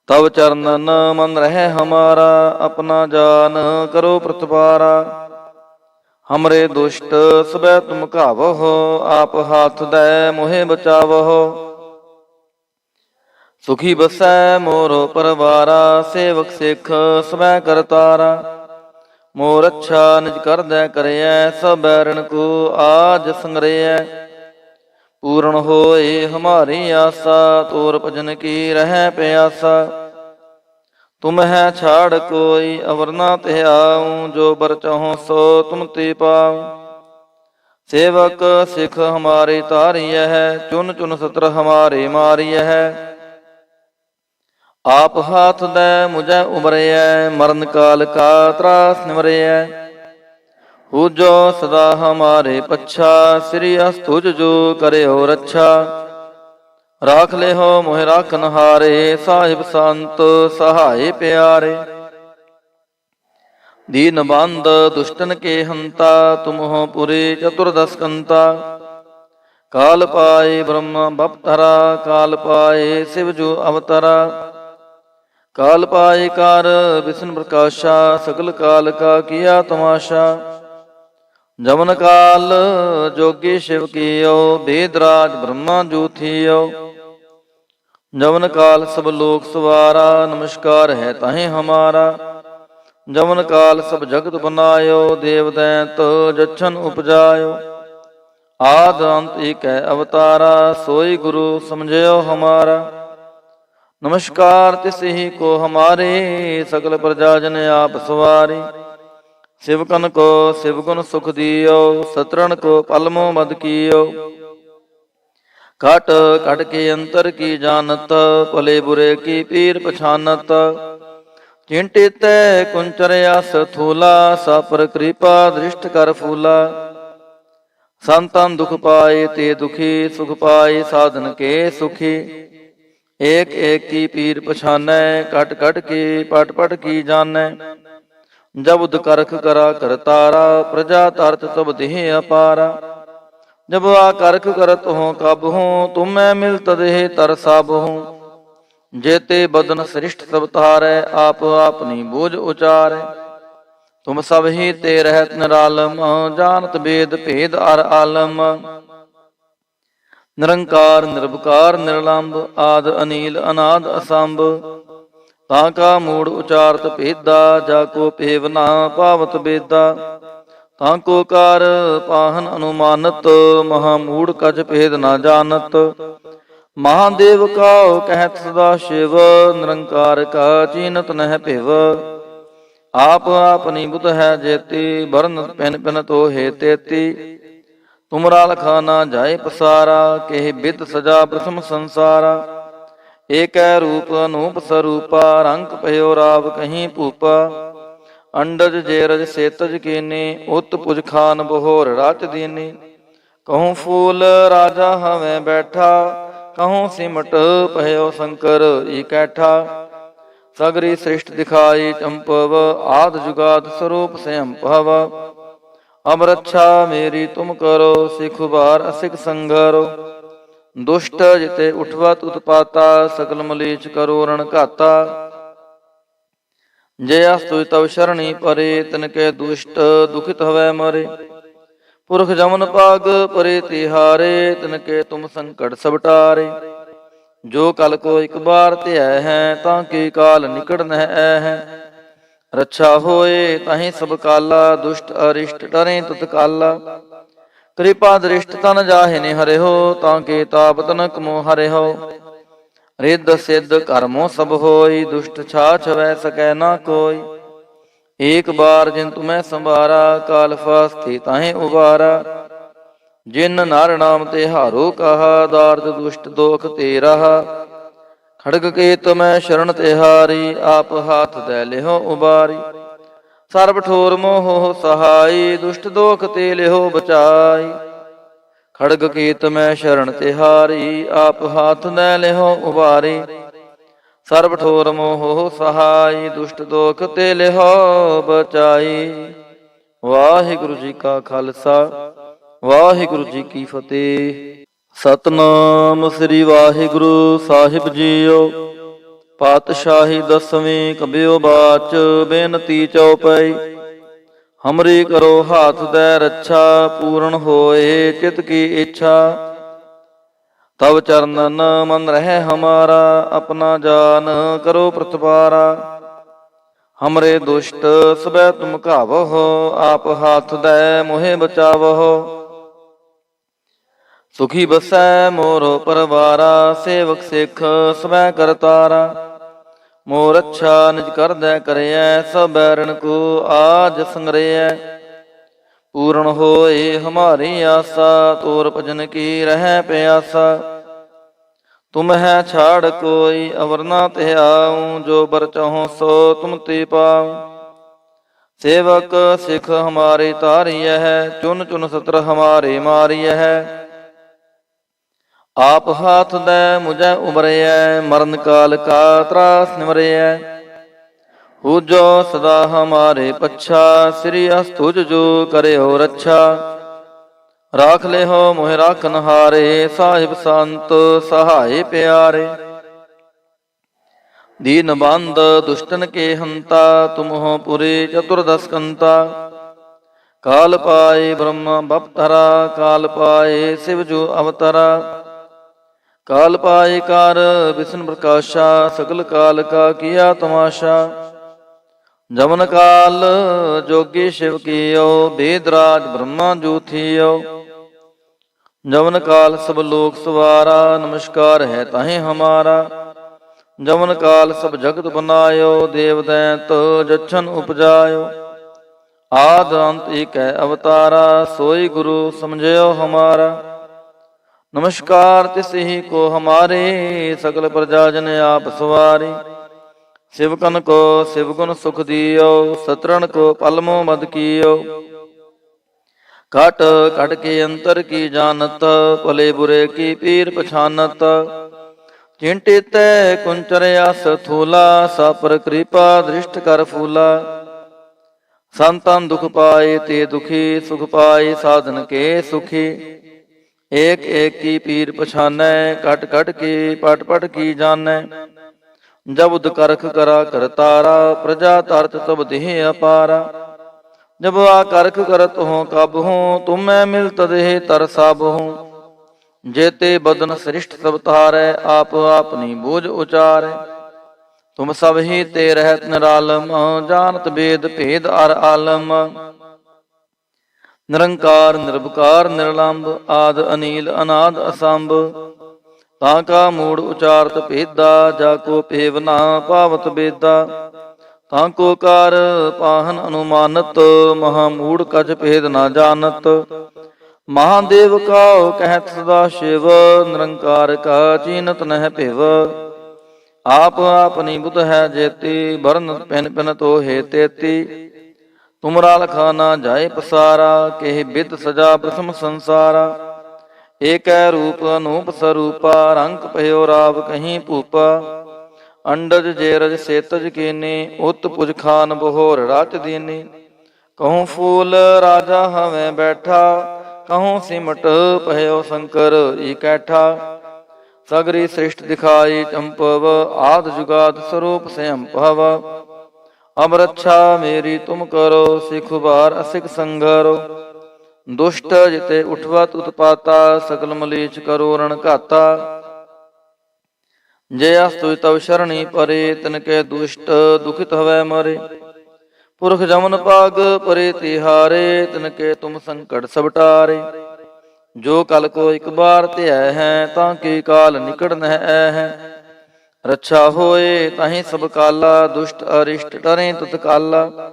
ਤਵ ਚਰਨਨ ਮਨ ਰਹਿ ਹਮਾਰਾ, ਆਪਣਾ ਜਾਨ ਕਰੋ ਪ੍ਰਤਪਾਰਾ। ਹਮਰੇ ਦੁਸ਼ਟ ਸਬੈ ਤੁਮ ਘਾਵਹੁ, ਆਪ ਹਾਥ ਦੈ ਮੋਹਿ ਬਚਾਵਹੁ। ਸੁਖੀ ਬਸੈ ਮੋਰ ਪਰਵਾਰਾ, ਸੇਵਕ ਸਿੱਖ ਸਬੈ ਕਰਤਾਰਾ। ਮੋਰ ਅੱਛਾ ਨਿਜ ਕਰਦੈ ਕਰਿਐ, ਸਭ ਬੈਰਣ ਕੋ ਆਜ ਸੰਗਰਿਐ। ਪੂਰਨ ਹੋਏ ਹਮਾਰੀ ਆਸਾ, ਤੋਰ ਭਜਨ ਕੀ ਰਹਿ ਪਿਆਸਾ। ਤੁਮ ਹੈ ਛਾੜ ਕੋਈ ਅਵਰ ਨਾ ਧਿਆਉ, ਜੋ ਬਰ ਚਾਹੋ ਸੋ ਤੁਮ ਤੇ ਪਾਉ। ਸੇਵਕ ਸਿੱਖ ਹਮਾਰੇ ਤਾਰਿਐ ਹੈ, ਚੁਨ ਚੁਨ ਸਤਰ ਹਮਾਰੇ ਮਾਰਿਐ। ਆਪ ਹਾਥ ਦੈ ਮੁਝੈ ਉਬਰਿਐ, ਮਰਨ ਕਾਲ ਕਾ ਤਰਾਸ ਨਿਵਰਿਐ। ਹੋ ਜੋ ਸਦਾ ਹਮਾਰੇ ਪੱਛਾ, ਸ੍ਰੀ ਅਸਤੁਜ ਜੋ ਕਰਿਓ ਰੱਛਾ। ਰਾਖ ਲਿਹੋ ਮੋਹਿ ਰਾਖਨ ਹਾਰੇ, ਸਾਹਿਬ ਸੰਤ ਸਹਾਏ ਪਿਆਰੇ। ਦੀਨ ਬੰਦ ਦੁਸ਼ਟਨ ਕੇ ਹੰਤਾ, ਤੁਮ ਹੋ ਪੁਰੇ ਚਤੁਰਦਸ ਕੰਤਾ। ਕਾਲ ਪਾਏ ਬ੍ਰਹਮ ਬਪਤਰਾ, ਕਾਲ ਪਾਏ ਸਿਵ ਜੋ ਅਵਤਰਾ। ਕਾਲ ਪਾਏ ਕਰ ਵਿਸ਼ਨ ਪ੍ਰਕਾਸ਼ਾ, ਸਗਲ ਕਾਲ ਕਾ ਕੀਆ ਤਮਾਸ਼ਾ। ਜਮਨ ਕਾਲ ਜੋਗੀ ਸ਼ਿਵ ਕੀਓ, ਬੇਦ ਰਾਜ ਬ੍ਰਹਮਾ ਜੋ ਥੀਓ। ਜਮਨ ਕਾਲ ਸਭ ਲੋਕ ਸਵਾਰਾ, ਨਮਸਕਾਰ ਹੈ ਤਾਹੀਂ ਹਮਾਰਾ। ਜਮਨ ਕਾਲ ਸਭ ਜਗਤ ਬਨਾਇਓ, ਦੇਵ ਦੈਂਤ ਜਛਨ ਉਪਜਾਇਓ। ਆਦ ਅੰਤ ਏਕੈ ਅਵਤਾਰਾ, ਸੋਈ ਗੁਰੂ ਸਮਝਿਓ ਹਮਾਰਾ। ਨਮਸਕਾਰ ਤਿਸ ਹੀ ਕੋ ਹਮਾਰੇ, ਸਕਲ ਪ੍ਰਜਾ ਜਨ ਆਪ ਸਵਾਰੇ। ਸਿਵਕਨ ਕੋ ਸਿਵ ਗੁਣ ਸੁਖ ਦਿਓ, ਸਤਰਨ ਕੋ ਪਲਮੋ ਮਦ ਕੀਓ। ਘਟ ਘਟ ਕੇ ਅੰਤਰ ਕੀ ਜਾਨਤ, ਭਲੇ ਬੁਰੇ ਕੀ ਪੀਰ ਪਛਾਨਤ। ਚਿੰਟਿਤੈ ਕੁੰਚਰਿਆ ਸਥੂਲਾ, ਸਾਪਰ ਕਿਰਪਾ ਦ੍ਰਿਸ਼ਟ ਕਰ ਫੂਲਾ। ਸੰਤਨ ਦੁਖ ਪਾਏ ਤੇ ਦੁਖੀ, ਸੁਖ ਪਾਏ ਸਾਧਨ ਕੇ ਸੁਖੀ। ਏਕ ਏਕ ਕੀ ਪੀਰ ਪਛਾਨੈ, ਕਟ ਕਟ ਕੀ ਪਟ ਪਟ ਕੀ ਜਾਣੈ। ਜਬੁਦ ਕਰਖ ਕਰਾ ਕਰਤਾਰਾ, ਪ੍ਰਜਾ ਤਰਤ ਸਭ ਦੇਹ ਅਪਾਰਾ। ਜਬ ਆ ਕਰਖ ਕਰਤ ਹੋ ਕਬ ਹੂੰ, ਤੁਮੈ ਮਿਲਤ ਦੇਹ ਤਰ ਸਭ ਹੂੰ। ਜੇਤੇ ਬਦਨ ਸ੍ਰਿਸ਼ਟ ਸਭ ਤਾਰੈ, ਆਪ ਆਪਨੀ ਬੋਝ ਉਚਾਰੈ। ਤੁਮ ਸਭ ਹੀ ਤੇ ਰਹਿਤ ਨਿਰਾਲਮ, ਜਾਨਤ ਬੇਦ ਭੇਦ ਅਰ ਆਲਮ। ਨਿਰੰਕਾਰ ਨਿਰਭਕਾਰ ਨਿਰਲੰਭ, ਆਦ ਅਨੀਲ ਅਨਾਦ ਅਸੰਭ। ਤਾਂ ਕਾ ਮੂੜ ਉਚਾਰਤ ਭੇਦਾ, ਜਾ ਕੋ ਭੇਵ ਨਾ ਪਾਵਤ ਬੇਦਾ। ਤਾਂ ਕੋ ਕਾਰ ਪਾਹਨ ਅਨੁਮਾਨਤ, ਮਹਾ ਮੂੜ ਕਛ ਭੇਦ ਨਾ ਜਾਣਤ। ਮਹਾਦੇਵ ਕਾਉ ਕਹਿਤ ਸਦਾ ਸ਼ਿਵ, ਨਿਰੰਕਾਰ ਕਾ ਚੀਨਤ ਨਹਿ ਭਿਵ। ਆਪ ਆਪਨੀ ਬੁਧ ਹੈ ਜੇਤੀ, ਬਰਨ ਪਿਨ ਪਿਨ ਤੋਹੇ ਤੇਤੀ। ਤੁਮਰਾ ਲਖਾ ਨਾ ਜਾਏ ਪਸਾਰਾ, ਕੇਹ ਬਿਦ ਸਜਾ ਪ੍ਰਥਮ ਸੰਸਾਰਾ। ਏਕੈ ਰੂਪ ਅਨੂਪ ਸਰੂਪਾ, ਰੰਗ ਭਇਓ ਰਾਵ ਕਹੀਂ ਭੂਪਾ। ਅੰਡਜ ਜੇਰਜ ਸੇਤਜ ਕੀਨੀ, ਉਤ ਪੁਜ ਖਾਨ ਬਹੋਰ ਰਾਚ ਦੀਨੀ। ਕਹੂੰ ਫੂਲ ਰਾਜਾ ਹਵੇਂ ਬੈਠਾ, ਕਹੂੰ ਸਿਮਟ ਭਇਓ ਸ਼ੰਕਰ ਇਕੈਠਾ। ਸਗਰੀ ਸ੍ਰਿਸ਼ਟ ਦਿਖਾਈ ਚੰਪਵ, ਆਦ ਜੁਗਾਦ ਸਰੂਪ ਸਯੰ ਭਵ। ਅਬ ਰੱਛਾ ਮੇਰੀ ਤੁਮ ਕਰੋ, ਸਿਖ ਉਬਾਰ ਅਸਿਖ ਸੰਗਰੋ। ਦੁਸ਼ਟ ਜਿਤੇ ਉਠਵਤ ਉਤਪਾਤਾ, ਸਕਲ ਮਲੀਚ ਕਰੋ ਰਣ ਘਾਤਾ। ਜੇ ਅਸਤੁ ਤਵ ਸ਼ਰਣੀ ਪਰੇ, ਤਿਨਕੇ ਦੁਸ਼ਟ ਦੁਖਿਤ ਹਵੈ ਮਰੇ। ਪੁਰਖ ਜਮਨ ਪਾਗ ਪਰੇ ਤਿਹਾਰੇ, ਤਿਨਕੇ ਤੁਮ ਸੰਕਟ ਸਭ ਟਾਰੇ। ਜੋ ਕਲ ਕੋ ਇਕ ਬਾਰ ਧਿਐ ਹੈ, ਤਾਂ ਕੀ ਕਾਲ ਨਿਕਟ ਨਹਿ ਐ ਹੈ। ਰੱਛਾ ਹੋਏ ਤਾਹੀਂ ਸਭ ਕਾਲਾ, ਦੁਸ਼ਟ ਅਰਿਸ਼ਟ ਡਰੇ ਤਤਕਾਲਾ। ਕਿਰਪਾ ਦ੍ਰਿਸ਼ਟ ਤਨ ਜਾਹਿ ਨੇ ਹਰਿਓ, ਤਾਂ ਕੇ ਤਾਪ ਤਨਕ ਮੋ ਹਰਿਓ। ਰਿੱਧ ਸਿੱਧ ਕਰਮੋ ਸਭ ਹੋਈ, ਦੁਸ਼ਟ ਛਾਛ ਵੈ ਸਕੈ ਨਾ ਕੋਈ। ਏਕ ਬਾਰ ਜਿਨ ਤੁਮੈ ਸੰਭਾਰਾ, ਕਾਲ ਫਾਸਤੇ ਤਾਹੇ ਉਬਾਰਾ। ਜਿਨ ਨਰ ਨਾਮ ਤੇ ਹਾਰੋ ਕਹਾ, ਦਾਰਦ ਦੁਸ਼ਟ ਦੋਖ ਤੇ ਰਹਾ। ਖੜਗ ਕੇਤ ਮੈਂ ਸ਼ਰਨ ਤਿਹਾਰੀ, ਆਪ ਹਾਥ ਦੈ ਲਿਹੋ ਉਬਾਰੀ। ਸਰਬ ਠੋਰ ਮੋਹ ਸਹਾਈ, ਦੁਸ਼ਟ ਦੋਖ ਤੇ ਲਿਹੋ ਬਚਾਈ। ਖੜਗ ਕੀਤ ਮੈਂ ਸ਼ਰਨ ਤਿਹਾਰੀ, ਆਪ ਹਾਥ ਦੈ ਲਿਹੋ ਉਬਾਰੀ। ਸਰਬ ਠੋਰ ਮੋਹ ਸਹਾਈ, ਦੁਸ਼ਟ ਦੋਖ ਤੇ ਲਿਹੋ ਬਚਾਈ। ਵਾਹਿਗੁਰੂ ਜੀ ਕਾ ਖਾਲਸਾ, ਵਾਹਿਗੁਰੂ ਜੀ ਕੀ ਫਤਿਹ। ਸਤਨਾਮ ਸ੍ਰੀ ਵਾਹਿਗੁਰੂ ਸਾਹਿਬ ਜੀਓ। ਪਾਤਸ਼ਾਹੀ ਦਸਵੀਂ ਕਬਿਓ ਬਾਚ, ਬੇਨਤੀ ਚਉਪਈ। ਹਮਰੀ ਕਰੋ ਹਾਥ ਦੈ ਰੱਛਾ, ਪੂਰਨ ਹੋਏ ਚਿਤ ਕੀ ਇੱਛਾ। ਤਵ ਚਰਨਨ ਮਨ ਰਹਿ ਹਮਾਰਾ, ਆਪਣਾ ਜਾਨ ਕਰੋ ਪ੍ਰਤਪਾਰਾ। ਹਮਰੇ ਦੁਸ਼ਟ ਸਬੈ ਤੁਮ ਘਾਵਹੁ, ਆਪ ਹਾਥ ਦੈ ਮੋਹਿ ਬਚਾਵਹੁ। ਸੁਖੀ ਬਸੈ ਮੋਰ ਪਰਵਾਰਾ, ਸੇਵਕ ਸਿੱਖ ਸਬੈ ਕਰਤਾਰਾ। ਮੋਰ ਅੱਛਾ ਨਿਜ ਕਰਦੈ ਕਰਿਐ, ਸਭ ਬੈਰਣ ਕੋ ਆਜ ਸੰਗਰਿਐ। ਪੂਰਨ ਹੋਏ ਹਮਾਰੀ ਆਸਾ, ਤੋਰ ਭਜਨ ਕੀ ਰਹਿ ਪਿਆਸਾ। ਤੁਮ ਹੈ ਛਾੜ ਕੋਈ ਅਵਰ ਨਾ ਧਿਆਉ, ਜੋ ਬਰ ਚਾਹੋ ਸੋ ਤੁਮ ਤੇ ਪਾਉ। ਸੇਵਕ ਸਿੱਖ ਹਮਾਰੇ ਤਾਰਿਐ, ਚੁਨ ਚੁਨ ਸਤਰ ਹਮਾਰੇ ਮਾਰਿਐ। ਆਪ ਹਾਥ ਦੈ ਮੁਝੈ ਉਬਰਿਐ, ਮਰਨ ਕਾਲ ਕਾ ਤਰਾਸ ਨਿਵਰਿਐ। ਪੂਜੋ ਸਦਾ ਹਮਾਰੇ ਪੱਛਾ, ਸ੍ਰੀ ਅਸਤੁਜ ਜੋ ਕਰਿਓ ਰੱਛਾ। ਰਾਖ ਲਿਹੋ ਮੋਹਿ ਰਾਖਨ ਹਾਰੇ, ਸਾਹਿਬ ਸੰਤ ਸਹਾਏ ਪਿਆਰੇ। ਦੀਨ ਬੰਦ ਦੁਸ਼ਟਨ ਕੇ ਹੰਤਾ, ਤੁਮ ਹੋ ਪੁਰੇ ਚਤੁਰਦਸ ਕੰਤਾ। ਕਾਲ ਪਾਏ ਬ੍ਰਹਮ ਬਪਤਰਾ, ਕਾਲ ਪਾਏ ਸਿਵ ਜੋ ਅਵਤਰਾ। ਕਾਲ ਪਾਏ ਕਰ ਵਿਸ਼ਨ ਪ੍ਰਕਾਸ਼ਾ, ਸਗਲ ਕਾਲ ਕਾ ਕੀਆ ਤਮਾਸ਼ਾ। ਜਮਨ ਕਾਲ ਜੋਗੀ ਸ਼ਿਵ ਕੀਓ, ਬੇਦ ਰਾਜ ਬ੍ਰਹਮਾ ਜੋ ਥੀਓ। ਜਮਨ ਕਾਲ ਸਭ ਲੋਕ ਸਵਾਰਾ, ਨਮਸਕਾਰ ਹੈ ਤਾਹੇ ਹਮਾਰਾ। ਜਮਨ ਕਾਲ ਸਭ ਜਗਤ ਬਨਾਇਓ, ਦੇਵ ਦੈਂਤ ਜਛਨ ਉਪਜਾਇਓ। ਆਦ ਅੰਤ ਏਕੈ ਅਵਤਾਰਾ, ਸੋਈ ਗੁਰੂ ਸਮਝਿਓ ਹਮਾਰਾ। ਨਮਸਕਾਰ ਤਿਸ ਹੀ ਕੋ ਹਮਾਰੇ, ਸਕਲ ਪ੍ਰਜਾ ਜਨ ਆਪ ਸਵਾਰੇ। ਸਿਵਕਨ ਕੋ ਸਿਵ ਗੁਣ ਸੁਖ ਦਿਓ, ਸਤਰਨ ਕੋ ਪਲਮੋ ਮਦ ਕੀਓ। ਘਟ ਘਟ ਕੇ ਅੰਤਰ ਕੀ ਜਾਨਤ, ਭਲੇ ਬੁਰੇ ਕੀ ਪੀਰ ਪਛਾਨਤ। ਚਿੰਟੇ ਤੈ ਕੁੰਚਰ ਆਸ ਥੂਲਾ, ਸਾਪਰ ਕਿਰਪਾ ਦ੍ਰਿਸ਼ਟ ਕਰ ਫੂਲਾ। ਸੰਤਨ ਦੁਖ ਪਾਏ ਤੇ ਦੁਖੀ, ਸੁਖ ਪਾਏ ਸਾਧਨ ਕੇ ਸੁਖੀ। ਏਕ ਏਕ ਕੀ ਪੀਰ ਪਛਾਨੈ, ਕਟ ਕਟ ਕੀ ਪਟ ਪਟ ਕੀ ਜਾਣੈ। ਜਬੁਦ ਕਰਖ ਕਰਾ ਕਰਤਾਰਾ, ਪ੍ਰਜਾ ਤਰਤ ਸਭ ਦੇਹ ਅਪਾਰਾ। ਜਬ ਆ ਕਰਖ ਕਰਤ ਹੋ ਕਬ ਹੂੰ, ਤੁਮੈ ਮਿਲਤ ਦੇਹ ਤਰ ਸਭ ਹੂੰ। ਜੇਤੇ ਬਦਨ ਸ੍ਰਿਸ਼ਟ ਸਭ ਤਾਰੈ, ਆਪ ਆਪਨੀ ਬੂਝ ਉਚਾਰੈ। ਤੁਮ ਸਭ ਹੀ ਤੇ ਰਹਿਤ ਨਿਰਾਲਮ, ਜਾਨਤ ਬੇਦ ਭੇਦ ਅਰ ਆਲਮ। ਨਿਰੰਕਾਰ ਨਿਰਭਕਾਰ ਨਿਰਲੰਭ, ਆਦ ਅਨੀਲ ਅਨਾਦ ਅਸੰਭ। ਤਾਂ ਕਾ ਮੂੜ ਉਚਾਰਤ ਭੇਦਾ, ਜਾ ਕੋ ਭੇਵ ਨਾ ਪਾਵਤ ਬੇਦਾ। ਤਾਂ ਕੋ ਕਾਰ ਪਾਹਨ ਅਨੁਮਾਨਤ, ਮਹਾ ਮੂੜ ਕਛ ਭੇਦ ਨਾ ਜਾਣਤ। ਮਹਾਦੇਵ ਕਾਉ ਕਹਿਤ ਸਦਾ ਸ਼ਿਵ, ਨਿਰੰਕਾਰ ਕਾ ਚੀਨਤ ਨਹਿ ਭਿਵ। ਆਪ ਆਪਨੀ ਬੁਧ ਹੈ ਜੇਤੀ, ਬਰਨ ਪਿਨ ਪਿਨ ਤੋ ਹੈ ਤੇਤੀ। ਤੁਮਰਾ ਲਖਾ ਨਾ ਜਾਏ ਪਸਾਰਾ, ਕਿਹ ਬਿਦ ਸਜਾ ਪ੍ਰਥਮ ਸੰਸਾਰਾ। ਏਕੈ ਰੂਪ ਅਨੂਪ ਸਰੂਪਾ, ਰੰਗ ਭਇਓ ਰਾਵ ਕਹੀਂ ਭੂਪਾ। ਅੰਡਜ ਜੇਰਜ ਸੇਤਜ ਕੀਨੀ, ਉਤ ਪੁਜ ਖਾਨ ਬਹੋਰ ਰਾਚ ਦੀਨੀ। ਕਹੂੰ ਫੂਲ ਰਾਜਾ ਹਵੇਂ ਬੈਠਾ, ਕਹੂੰ ਸਿਮਟ ਭਇਓ ਸ਼ੰਕਰ ਇਕੈਠਾ। ਸਗਰੀ ਸ੍ਰਿਸ਼ਟ ਦਿਖਾਈ ਚੰਪਵ, ਆਦ ਜੁਗਾਦ ਸਰੂਪ ਸਯੰਭਵ। ਅਬ ਰੱਛਾ ਮੇਰੀ ਤੁਮ ਕਰੋ, ਸਿਖ ਉਬਾਰ ਅਸਿਕ ਸੰਗਰੋ। ਦੁਸ਼ਟ ਜਿਤੇ ਉਠਵਤ ਉਤਪਾਤਾ, ਸਕਲ ਮਲੀਚ ਕਰੋ ਰਣ ਘਾਤਾ। ਜੇ ਅਸਤੁ ਤਵ ਸ਼ਰਣੀ ਪਰੇ, ਤਿਨਕੇ ਦੁਸ਼ਟ ਦੁਖਿਤ ਹਵੈ ਮਰੇ। ਪੁਰਖ ਜਮਨ ਪਾਗ ਪਰੇ ਤਿਹਾਰੇ, ਤਿਨਕੇ ਤੁਮ ਸੰਕਟ ਸਭ ਟਾਰੇ। ਜੋ ਕਲ ਕੋ ਇਕ ਬਾਰ ਧਿਆਇ ਹੈ, ਤਾਂ ਕੀ ਕਾਲ ਨਿਕਟ ਨਹਿ ਐ ਹੈ। ਰੱਛਾ ਹੋਏ ਤਾਹੀਂ ਸਭ ਕਾਲਾ, ਦੁਸ਼ਟ ਅਰਿਸ਼ਟ ਡਰੇ ਤਤਕਾਲਾ।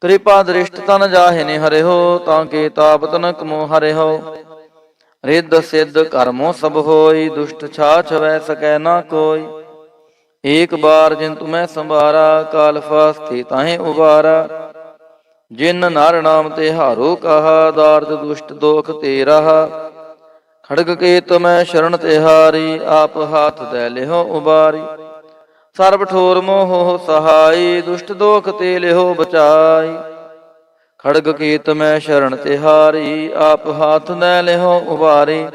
ਕਿਰਪਾ ਦ੍ਰਿਸ਼ਟ ਤਨ ਜਾਹੇ ਨੇ ਹਰਿਓ, ਤਾਂ ਕੇ ਤਾਪ ਤਨਕ ਮੋ ਹਰਿਓ। ਰਿੱਧ ਸਿੱਧ ਕਰਮੋ ਸਭ ਹੋਈ, ਦੁਸ਼ਟ ਛਾਛ ਵੈ ਸਕੈ ਨਾ ਕੋਈ। ਏਕ ਬਾਰ ਜਿਨ ਤੁਮੈ ਸੰਭਾਰਾ, ਕਾਲ ਫਾਸਤੇ ਤਾਹੇ ਉਬਾਰਾ। ਜਿਨ ਨਰ ਨਾਮ ਤੇ ਹਾਰੋ ਕਹਾ, ਦਾਰਦ ਦੁਸ਼ਟ ਦੋਖ ਤੇ ਰਹਾ। ਖੜਗ ਕੇਤ ਮੈਂ ਸ਼ਰਨ ਤਿਹਾਰੀ, ਆਪ ਹਾਥ ਦੈ ਲਿਹੋ ਉਬਾਰੀ। ਸਰਬ ਠੋਰ ਮੋਹ ਸਹਾਈ, ਦੁਸ਼ਟ ਦੋਖ ਤੇ ਲਿਹੋ ਬਚਾਈ। ਖੜਗ ਕੇਤ ਮੈਂ ਸ਼ਰਨ ਤਿਹਾਰੀ, ਆਪ ਹਾਥ ਦੈ ਲਿਹੋ ਉਬਾਰੀ।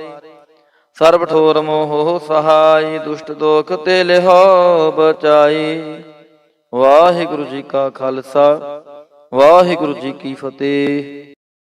ਸਰਬ ਠੋਰ ਮੋਹ ਸਹਾਈ, ਦੁਸ਼ਟ ਦੋਖ ਤੇ ਲਿਹੋ ਬਚਾਈ। ਵਾਹਿਗੁਰੂ ਜੀ ਕਾ ਖਾਲਸਾ, ਵਾਹਿਗੁਰੂ ਜੀ ਕੀ ਫਤਿਹ।